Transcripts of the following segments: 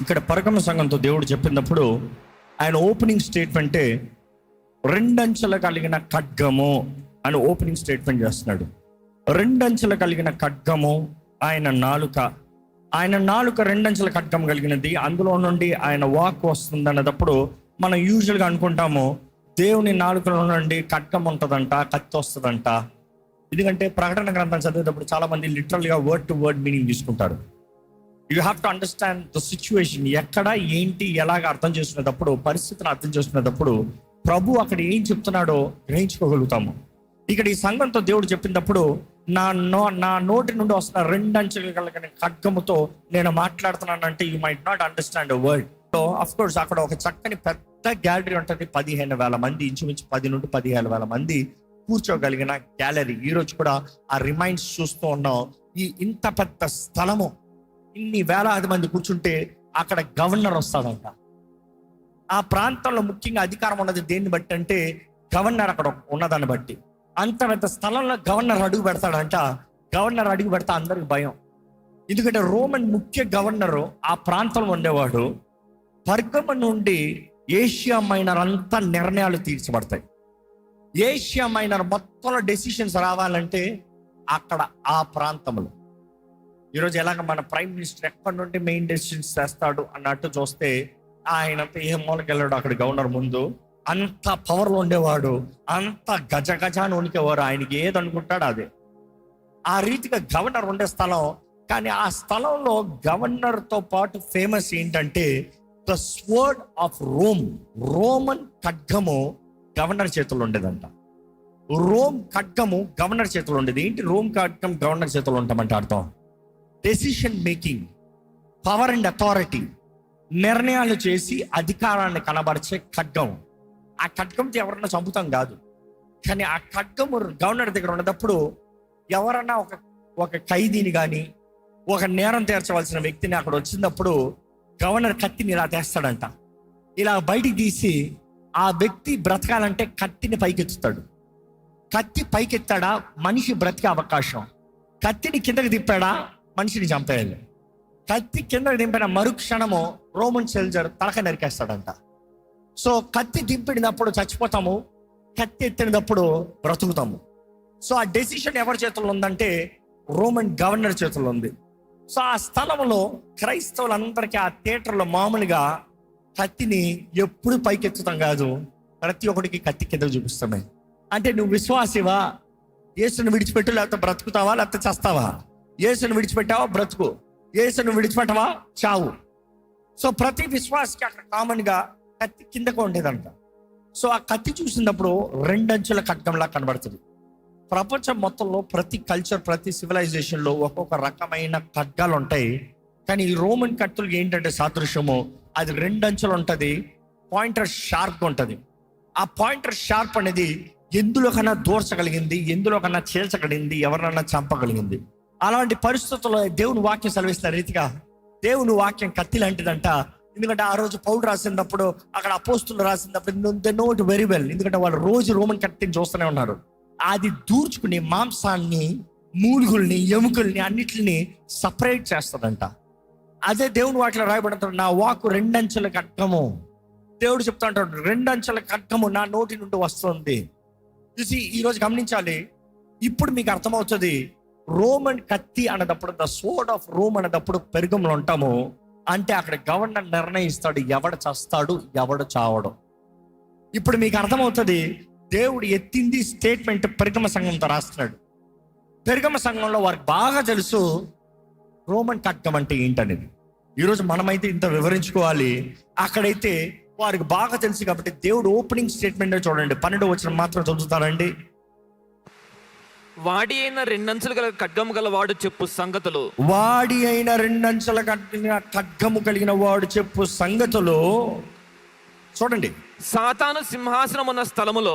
ఇక్కడ పరగమ సంఘంతో దేవుడు చెప్పినప్పుడు ఆయన ఓపెనింగ్ స్టేట్మెంటే రెండంచెల కలిగిన ఖడ్గము అని ఓపెనింగ్ స్టేట్మెంట్ చేస్తున్నాడు. రెండంచెల కలిగిన ఖడ్గము ఆయన నాలుక రెండంచెల ఖడ్గం కలిగినది, అందులో నుండి ఆయన వాక్ వస్తుంది అన్నప్పుడు మనం యూజువల్గా అనుకుంటాము దేవుని నాలుకలో నుండి ఖడ్గం ఉంటుందంట, కత్తి వస్తుందంట. ఎందుకంటే ప్రకటన గ్రంథం చదివేటప్పుడు చాలా మంది లిటరల్గా వర్డ్ టు వర్డ్ మీనింగ్ తీసుకుంటారు. You have to understand the situation, ఎక్కడ ఏంటి ఎలాగ అర్థం చేసుకునేటప్పుడు, పరిస్థితిని అర్థం చేసుకునేటప్పుడు ప్రభు అక్కడ ఏం చెప్తున్నాడో గ్రహించుకోగలుగుతాము. ఇక్కడ ఈ సంఘంతో దేవుడు చెప్పినప్పుడు నా నోటి నుండి వస్తున్న రెండంచెలు కలిగిన ఖడ్గముతో నేను మాట్లాడుతున్నానంటే you might not understand a word. So of course అక్కడ ఒక చక్కని పెద్ద గ్యాలరీ ఉంటుంది, 15,000 మంది, ఇంచుమించు 10 నుండి 15,000 మంది కూర్చోగలిగిన గ్యాలరీ. ఈరోజు కూడా ఆ రిమైండ్స్ చూస్తూ ఉన్నాం. ఇంత పెద్ద స్థలము, ఇన్ని వేలాది మంది కూర్చుంటే అక్కడ గవర్నర్ వస్తాడంట. ఆ ప్రాంతంలో ముఖ్యంగా అధికారం ఉన్నది దేన్ని బట్టి అంటే గవర్నర్ అక్కడ ఉన్నదాన్ని బట్టి. అంత పెద్ద స్థలంలో గవర్నర్ అడుగు పెడతాడంట. గవర్నర్ అడుగు పెడతా అందరికి భయం, ఎందుకంటే రోమన్ ముఖ్య గవర్నరు ఆ ప్రాంతంలో ఉండేవాడు. పర్గమ నుండి ఏషియా మైనర్ అంతా నిర్ణయాలు తీర్చబడతాయి. ఏషియా మైనర్ మొత్తంలో డెసిషన్స్ రావాలంటే అక్కడ ఆ ప్రాంతంలో. ఈరోజు ఎలాగ మన ప్రైమ్ మినిస్టర్ ఎక్కడి నుండి మెయిన్ డెసిషన్స్ చేస్తాడు అన్నట్టు చూస్తే ఆయనంతా ఏ మూలకి వెళ్ళాడు అక్కడ గవర్నర్ ముందు. అంత పవర్లో ఉండేవాడు, అంత గజగజాన్ని ఉనికేవారు. ఆయనకి ఏది అనుకుంటాడు అదే. ఆ రీతిగా గవర్నర్ ఉండే స్థలం. కానీ ఆ స్థలంలో గవర్నర్తో పాటు ఫేమస్ ఏంటంటే the sword of Rome. Roman ఖడ్గము గవర్నర్ చేతుల్లో ఉండేదంట. రోమ్ ఖడ్గము గవర్నర్ చేతుల్లో ఉండేది. ఏంటి రోమ్ ఖడ్గం గవర్నర్ చేతుల్లో ఉంటామంటే అర్థం decision making, power and authority, నిర్ణయాలు చేసి అధికారాన్ని కనబరిచే ఖడ్గం. ఆ ఖడ్గంతో ఎవరన్నా చంపుతాం కాదు, కానీ ఆ ఖడ్గము గవర్నర్ దగ్గర ఉన్నప్పుడు ఎవరన్నా ఒక ఖైదీని కానీ ఒక నేరం తీర్చవలసిన వ్యక్తిని అక్కడ వచ్చినప్పుడు గవర్నర్ కత్తిని ఇలా తెస్తాడంట. ఇలా బయటికి తీసి ఆ వ్యక్తి బ్రతకాలంటే కత్తిని పైకెత్తుతాడు. కత్తి పైకెత్తాడా మనిషి బ్రతికే అవకాశం, కత్తిని కిందకి తిప్పాడా మనిషిని చంపేయాలి. కత్తి కిందకి దింపిన మరుక్షణము రోమన్ సోల్జర్ తలక నరికేస్తాడంట. సో కత్తి దింపినప్పుడు చచ్చిపోతాము, కత్తి ఎత్తినప్పుడు బ్రతుకుతాము. సో ఆ డెసిషన్ ఎవరి చేతుల్లో ఉందంటే రోమన్ గవర్నర్ చేతుల్లో ఉంది. సో ఆ స్థలంలో క్రైస్తవులందరికీ ఆ థియేటర్లో మామూలుగా కత్తిని ఎప్పుడు పైకెత్తుతాం కాదు, ప్రతి ఒక్కడికి కత్తి కింద చూపిస్తామే. అంటే నువ్వు విశ్వాసివా, యేసుని విడిచిపెట్టు లేకపోతే బ్రతుకుతావా లేకపోతే చస్తావా. యేసుని విడిచిపెట్టావా బ్రతుకు, యేసుని విడిచిపెట్టవా చావు. సో ప్రతి విశ్వాసకి అక్కడ కామన్గా కత్తి కిందకు ఉండేదంట. సో ఆ కత్తి చూసినప్పుడు రెండంచుల ఖడ్గంలా కనబడుతుంది. ప్రపంచం మొత్తంలో ప్రతి కల్చర్, ప్రతి సివిలైజేషన్లో ఒక్కొక్క రకమైన ఖడ్గాలు ఉంటాయి. కానీ ఈ రోమన్ కత్తులకి ఏంటంటే సాదృశ్యము, అది రెండంచులు ఉంటుంది, పాయింటర్ షార్ప్ ఉంటుంది. ఆ పాయింటర్ షార్ప్ అనేది ఎందులో కన్నా దూర్చగలిగింది, ఎందులో కన్నా చీల్చగలిగింది, ఎవరినన్నా చంపగలిగింది. అలాంటి పరిస్థితుల్లో దేవుని వాక్యం సెలవిస్తున్న రీతిగా దేవుని వాక్యం కత్తి లాంటిదంట. ఎందుకంటే ఆ రోజు పౌలు రాసినప్పుడు, అక్కడ అపోస్తులు రాసినప్పుడు they know it very well. ఎందుకంటే వాళ్ళు రోజు రోమన్ కత్తిని చూస్తూనే ఉన్నారు. అది దూర్చుకుని మాంసాన్ని, మూలుగుల్ని, ఎముకల్ని అన్నిటిని సపరేట్ చేస్తుందంట. అదే దేవుని వాటిలో రాయబడుతుంది, నా వాకు రెండంచెల ఖడ్గము. దేవుడు చెప్తా ఉంటాడు రెండంచెల ఖడ్గము నా నోటి నుండి వస్తుంది. చూసి ఈరోజు గమనించాలి. ఇప్పుడు మీకు అర్థమవుతుంది రోమన్ కత్తి అన్నదప్పుడు, ద స్వర్డ్ ఆఫ్ రోమ్ అన్నదప్పుడు పెరుగంలో ఉంటాము అంటే అక్కడ గవర్నర్ నిర్ణయిస్తాడు ఎవడు చస్తాడు ఎవడు చావడం. ఇప్పుడు మీకు అర్థమవుతుంది దేవుడు ఎత్తింది స్టేట్మెంట్ పెరుగమ సంఘంతో రాస్తున్నాడు. పెరుగమ సంఘంలో వారికి బాగా తెలుసు రోమన్ ఖడ్గం అంటే ఏంటనేది. ఈరోజు మనమైతే ఇంత వివరించుకోవాలి, అక్కడైతే వారికి బాగా తెలుసు. కాబట్టి దేవుడు ఓపెనింగ్ స్టేట్మెంట్ చూడండి, 12వ వచనం మాత్రం చదువుతారండి. వాడి అయిన రెండంచులు గల ఖడ్గము గల వాడు చెప్పు సంగతులు. వాడి అయిన రెండంచెల ఖడ్గము కలిగిన వాడు చెప్పు సంగతులు. చూడండి, సాతాను సింహాసనం ఉన్న స్థలములో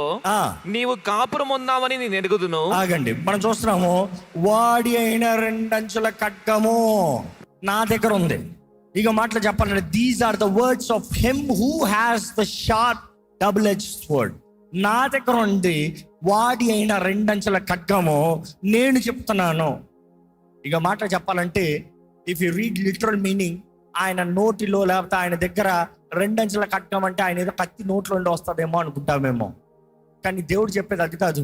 నీవు కాపురం ఉన్నావని నేను ఎరుగుదును. ఆగండి, మనం చూస్తున్నాము వాడి అయిన రెండంచెల ఖడ్గము నా దగ్గర ఉంది. ఇక మాటలు చెప్పాలంటే these are the words of him who has the sharp double edge sword. నా దగ్గర ఉంది వాడి అయిన రెండంచెల ఖడ్గము, నేను చెప్తున్నాను. ఇక మాట చెప్పాలంటే if you read literal meaning, ఆయన నోటిలో లేకపోతే ఆయన దగ్గర 2 అంచెల ఖడ్గం అంటే ఆయన ఏదో కత్తి నోట్లో ఉండి వస్తుందేమో అనుకుంటామేమో. కానీ దేవుడు చెప్పేది అది కాదు.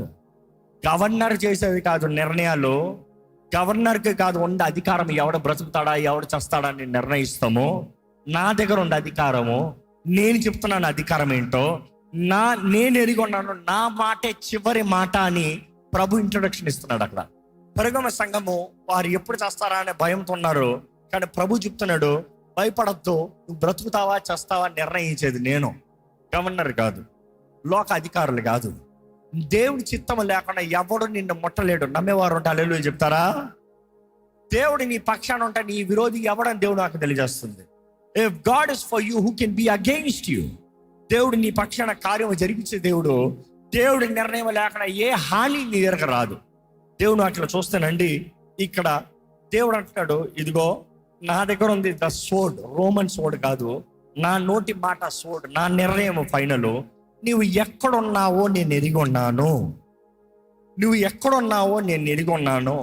గవర్నర్ చేసేది కాదు నిర్ణయాలు. గవర్నర్కి కాదు ఉండే అధికారం, ఎవడు బ్రతుకుతాడా ఎవడు చస్తాడా అని నిర్ణయిస్తాము. నా దగ్గర ఉండే అధికారము, నేను చెప్తున్నాను అధికారం ఏంటో, నేను ఎరిగి ఉన్నాను, నా మాటే చివరి మాట అని ప్రభు ఇంట్రొడక్షన్ ఇస్తున్నాడు. అక్కడ పెరుగమ సంఘము వారు ఎప్పుడు చేస్తారా అనే భయంతో ఉన్నారు. కానీ ప్రభు చెప్తున్నాడు, భయపడద్దు, నువ్వు బ్రతుకుతావా చస్తావా నిర్ణయించేది నేను, గవర్నర్ కాదు, లోక అధికారులు కాదు. దేవుడి చిత్తము లేకుండా ఎవడు నిన్ను ముట్టలేడు. నమ్మేవారు ఉంటే హల్లెలూయా చెప్తారా? దేవుడు నీ పక్షాన ఉంటే నీ విరోధి ఎవడని దేవుడు నాకు తెలియజేస్తుంది. If God is for you, who can be against you? దేవుడు నీ పక్షాన కార్యం జరిగించే దేవుడు. దేవుడి నిర్ణయం లేకుండా ఏ హాని నీ దగ్గర రాదు. దేవుడు అట్లా చూస్తానండి. ఇక్కడ దేవుడు అంటున్నాడు, ఇదిగో నా దగ్గర ఉంది ద సోడ్, రోమన్ సోడ్ కాదు, నా నోటి మాట సోడ్, నా నిర్ణయం ఫైనల్. నువ్వు ఎక్కడున్నావో నేను ఎరిగి ఉన్నాను. నువ్వు ఎక్కడున్నావో నేను ఎరిగి ఉన్నాను.